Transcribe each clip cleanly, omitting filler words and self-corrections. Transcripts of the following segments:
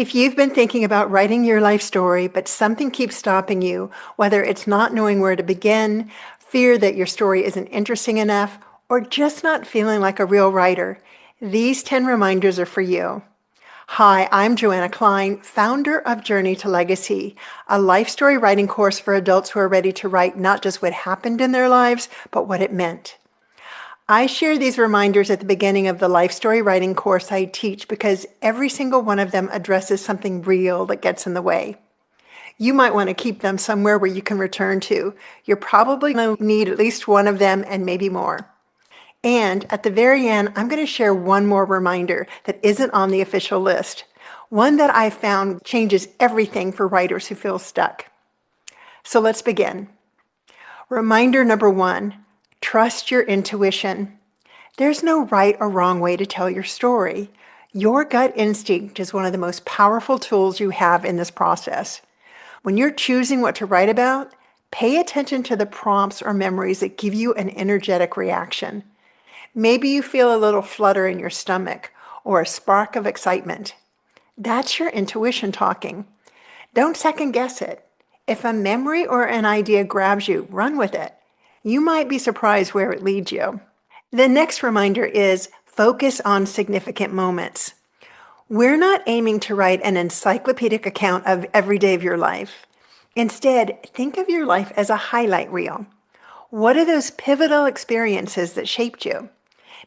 If you've been thinking about writing your life story, but something keeps stopping you, whether it's not knowing where to begin, fear that your story isn't interesting enough, or just not feeling like a real writer, these 10 reminders are for you. Hi, I'm Joanna Klein, founder of Journey to Legacy, a life story writing course for adults who are ready to write not just what happened in their lives, but what it meant. I share these reminders at the beginning of the life story writing course I teach because every single one of them addresses something real that gets in the way. You might want to keep them somewhere where you can return to. You're probably going to need at least one of them and maybe more. And at the very end, I'm going to share one more reminder that isn't on the official list. One that I found changes everything for writers who feel stuck. So let's begin. Reminder number 1, trust your intuition. There's no right or wrong way to tell your story. Your gut instinct is one of the most powerful tools you have in this process. When you're choosing what to write about, pay attention to the prompts or memories that give you an energetic reaction. Maybe you feel a little flutter in your stomach or a spark of excitement. That's your intuition talking. Don't second guess it. If a memory or an idea grabs you, run with it. You might be surprised where it leads you. The next reminder is focus on significant moments. We're not aiming to write an encyclopedic account of every day of your life. Instead, think of your life as a highlight reel. What are those pivotal experiences that shaped you?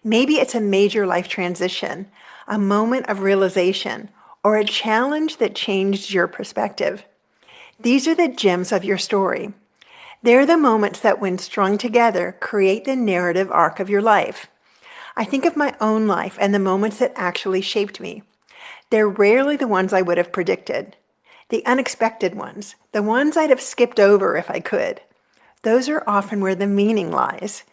Maybe it's a major life transition, a moment of realization, or a challenge that changed your perspective. These are the gems of your story. They're the moments that, when strung together, create the narrative arc of your life. I think of my own life and the moments that actually shaped me. They're rarely the ones I would have predicted. The unexpected ones, the ones I'd have skipped over if I could. Those are often where the meaning lies.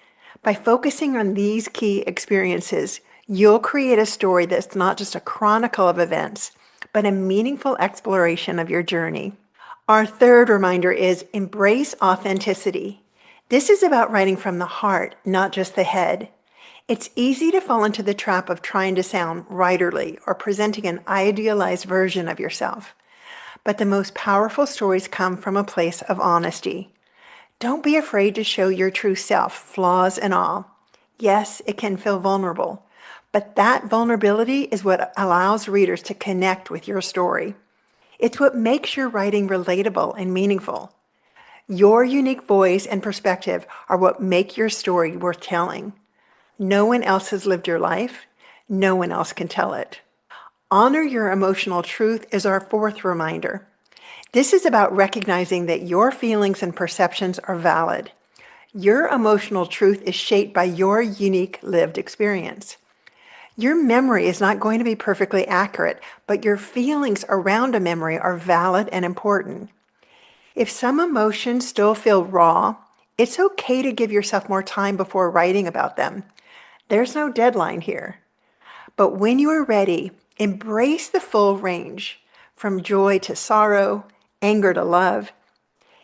By focusing on these key experiences, you'll create a story that's not just a chronicle of events, but a meaningful exploration of your journey. Our third reminder is embrace authenticity. This is about writing from the heart, not just the head. It's easy to fall into the trap of trying to sound writerly or presenting an idealized version of yourself. But the most powerful stories come from a place of honesty. Don't be afraid to show your true self, flaws and all. Yes, it can feel vulnerable, but that vulnerability is what allows readers to connect with your story. It's what makes your writing relatable and meaningful. Your unique voice and perspective are what make your story worth telling. No one else has lived your life. No one else can tell it. Honor your emotional truth is our fourth reminder. This is about recognizing that your feelings and perceptions are valid. Your emotional truth is shaped by your unique lived experience. Your memory is not going to be perfectly accurate, but your feelings around a memory are valid and important. If some emotions still feel raw, it's okay to give yourself more time before writing about them. There's no deadline here. But when you are ready, embrace the full range, from joy to sorrow, anger to love.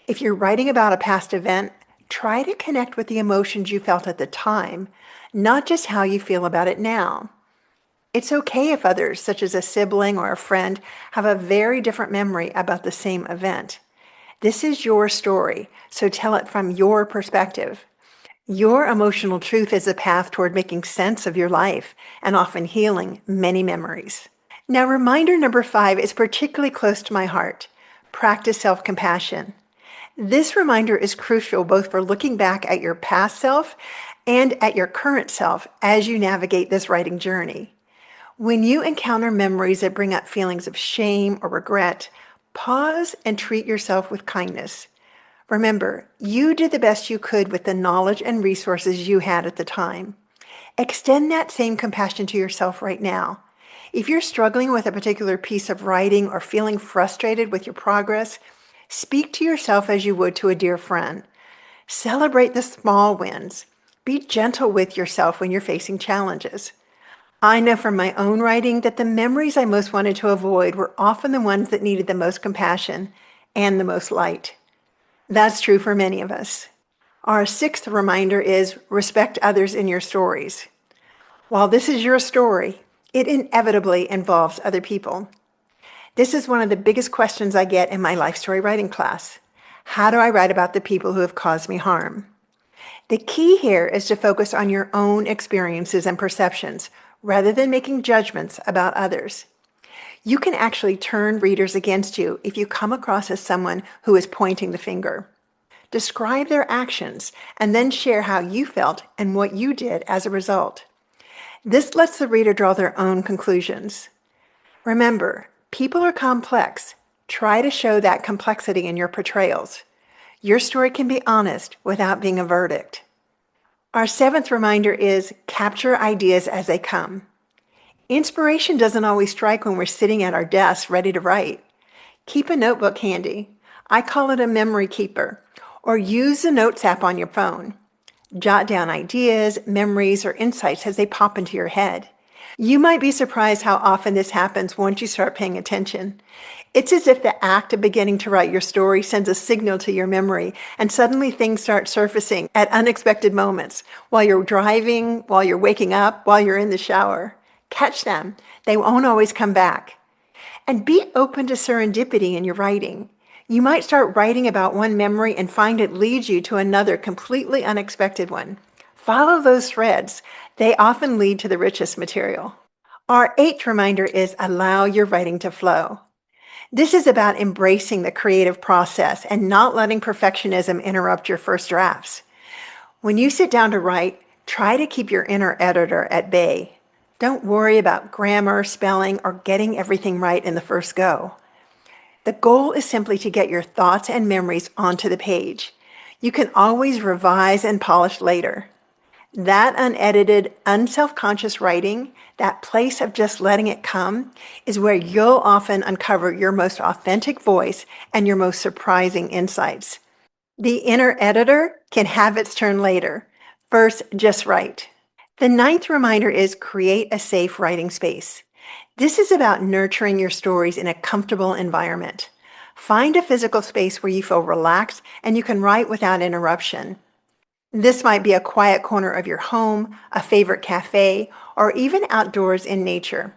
If you're writing about a past event, try to connect with the emotions you felt at the time, not just how you feel about it now. It's okay if others, such as a sibling or a friend, have a very different memory about the same event. This is your story, so tell it from your perspective. Your emotional truth is a path toward making sense of your life and often healing many memories. Now, reminder number 5 is particularly close to my heart. Practice self-compassion. This reminder is crucial both for looking back at your past self and at your current self as you navigate this writing journey. When you encounter memories that bring up feelings of shame or regret, pause and treat yourself with kindness. Remember, you did the best you could with the knowledge and resources you had at the time. Extend that same compassion to yourself right now. If you're struggling with a particular piece of writing or feeling frustrated with your progress, speak to yourself as you would to a dear friend. Celebrate the small wins. Be gentle with yourself when you're facing challenges. I know from my own writing that the memories I most wanted to avoid were often the ones that needed the most compassion and the most light. That's true for many of us. Our sixth reminder is respect others in your stories. While this is your story, it inevitably involves other people. This is one of the biggest questions I get in my life story writing class. How do I write about the people who have caused me harm? The key here is to focus on your own experiences and perceptions rather than making judgments about others. You can actually turn readers against you if you come across as someone who is pointing the finger. Describe their actions and then share how you felt and what you did as a result. This lets the reader draw their own conclusions. Remember, people are complex. Try to show that complexity in your portrayals. Your story can be honest without being a verdict. Our seventh reminder is capture ideas as they come. Inspiration doesn't always strike when we're sitting at our desks ready to write. Keep a notebook handy. I call it a memory keeper. Or use the Notes app on your phone. Jot down ideas, memories, or insights as they pop into your head. You might be surprised how often this happens once you start paying attention. It's as if the act of beginning to write your story sends a signal to your memory, and suddenly things start surfacing at unexpected moments, while you're driving, while you're waking up, while you're in the shower. Catch them. They won't always come back. And be open to serendipity in your writing. You might start writing about one memory and find it leads you to another completely unexpected one. Follow those threads. They often lead to the richest material. Our eighth reminder is allow your writing to flow. This is about embracing the creative process and not letting perfectionism interrupt your first drafts. When you sit down to write, try to keep your inner editor at bay. Don't worry about grammar, spelling, or getting everything right in the first go. The goal is simply to get your thoughts and memories onto the page. You can always revise and polish later. That unedited, unself-conscious writing, that place of just letting it come, is where you'll often uncover your most authentic voice and your most surprising insights. The inner editor can have its turn later. First, just write. The ninth reminder is create a safe writing space. This is about nurturing your stories in a comfortable environment. Find a physical space where you feel relaxed and you can write without interruption. This might be a quiet corner of your home, a favorite cafe, or even outdoors in nature.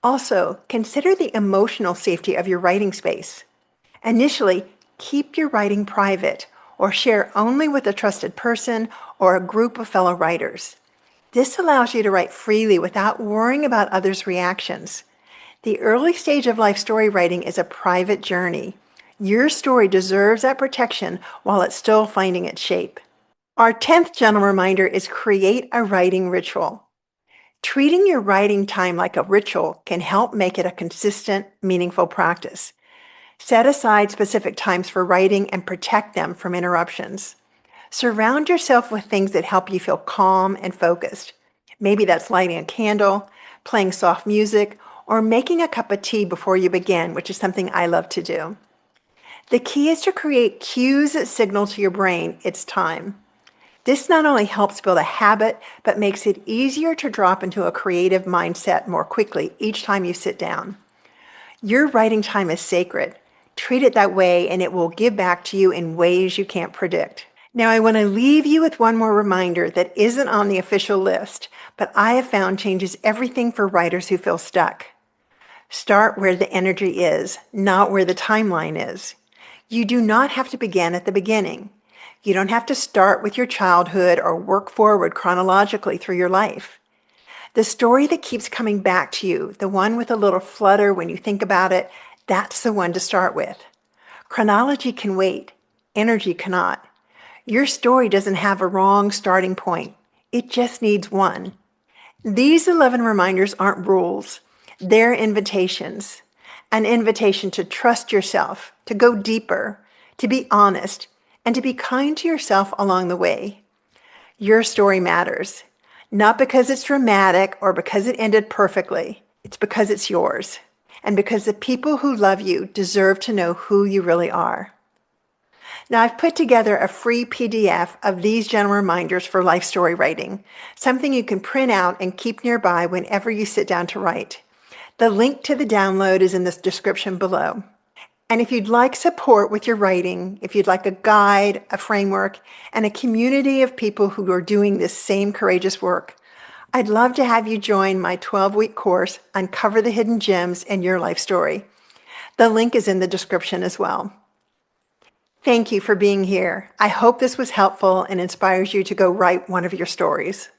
Also, consider the emotional safety of your writing space. Initially, keep your writing private or share only with a trusted person or a group of fellow writers. This allows you to write freely without worrying about others' reactions. The early stage of life story writing is a private journey. Your story deserves that protection while it's still finding its shape. Our 10th gentle reminder is create a writing ritual. Treating your writing time like a ritual can help make it a consistent, meaningful practice. Set aside specific times for writing and protect them from interruptions. Surround yourself with things that help you feel calm and focused. Maybe that's lighting a candle, playing soft music, or making a cup of tea before you begin, which is something I love to do. The key is to create cues that signal to your brain it's time. This not only helps build a habit, but makes it easier to drop into a creative mindset more quickly each time you sit down. Your writing time is sacred. Treat it that way and it will give back to you in ways you can't predict. Now, I want to leave you with one more reminder that isn't on the official list, but I have found changes everything for writers who feel stuck. Start where the energy is, not where the timeline is. You do not have to begin at the beginning. You don't have to start with your childhood or work forward chronologically through your life. The story that keeps coming back to you, the one with a little flutter when you think about it, that's the one to start with. Chronology can wait. Energy cannot. Your story doesn't have a wrong starting point. It just needs one. These 11 reminders aren't rules. They're invitations. An invitation to trust yourself, to go deeper, to be honest, and to be kind to yourself along the way. Your story matters, not because it's dramatic or because it ended perfectly. It's because it's yours, and because the people who love you deserve to know who you really are. Now, I've put together a free PDF of these gentle reminders for life story writing, something you can print out and keep nearby whenever you sit down to write. The link to the download is in the description below. And if you'd like support with your writing, if you'd like a guide, a framework, and a community of people who are doing this same courageous work, I'd love to have you join my 12-week course, Uncover the Hidden Gems in Your Life Story. The link is in the description as well. Thank you for being here. I hope this was helpful and inspires you to go write one of your stories.